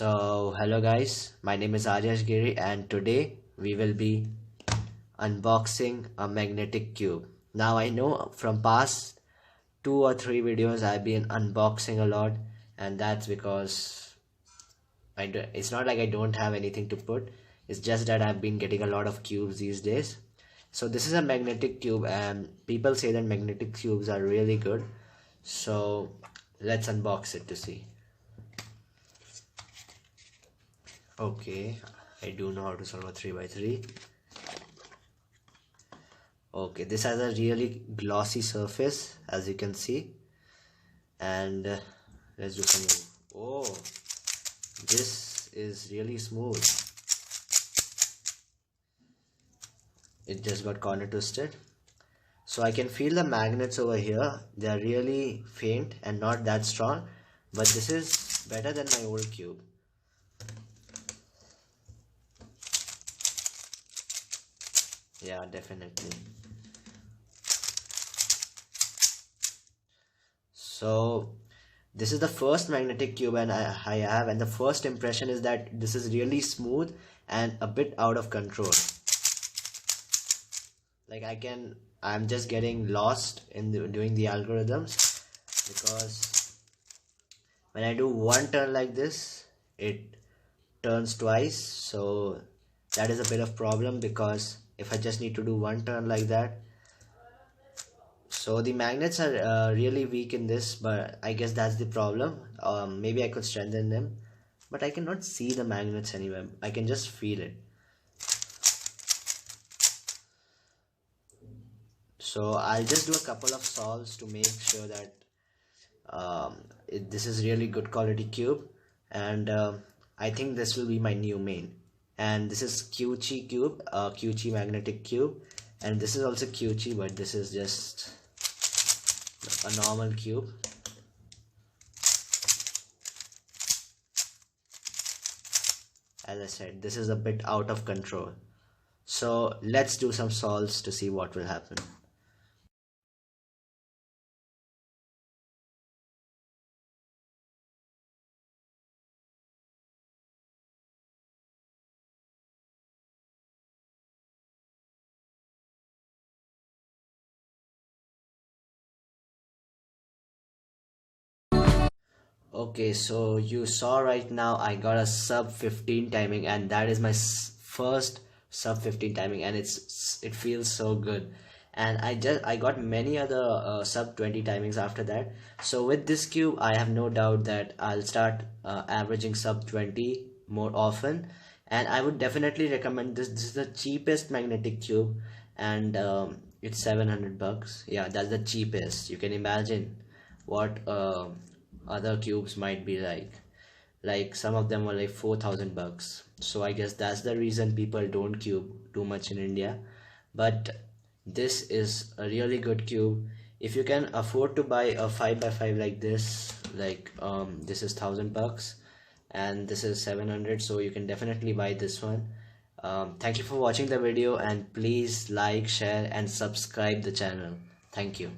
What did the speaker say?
Hello guys, my name is Aryash Giri and today we will be unboxing a magnetic cube. Now I know from past 2 or 3 videos I've been unboxing a lot, and that's because it's not like I don't have anything to put. It's just that I've been getting a lot of cubes these days. So this is a magnetic cube and people say that magnetic cubes are really good. So let's unbox it to see. Okay, I do know how to solve a 3x3. Okay, this has a really glossy surface as you can see, and let's do some move. Oh, this is really smooth. It just got corner twisted. So I can feel the magnets over here. They are really faint and not that strong, but this is better than my old cube. Yeah, definitely. So this is the first magnetic cube and I have, and the first impression is that this is really smooth and a bit out of control. Like I'm just getting lost in doing the algorithms, because when I do one turn like this, it turns twice. So that is a bit of problem, because if I just need to do one turn like that. So the magnets are really weak in this, but I guess that's the problem. Maybe I could strengthen them, but I cannot see the magnets anywhere. I can just feel it. So I'll just do a couple of solves to make sure that this is really good quality cube, and I think this will be my new main. And this is Qiyi cube, Qiyi magnetic cube, and this is also Qiyi, but this is just a normal cube. As I said, this is a bit out of control. So let's do some solves to see what will happen. Okay, so you saw right now I got a sub 15 timing, and that is my first sub 15 timing, and it feels so good. And I got many other sub 20 timings after that. So with this cube I have no doubt that I'll start averaging sub 20 more often, and I would definitely recommend this. This is the cheapest magnetic cube, and it's 700 bucks. Yeah, that's the cheapest. You can imagine what other cubes might be like some of them were like 4,000 bucks. So I guess that's the reason people don't cube too much in India. But this is a really good cube. If you can afford to buy a 5x5 like this, this is 1,000 bucks and this is 700, so you can definitely buy this one. Thank you for watching the video, and please like, share and subscribe the channel. Thank you.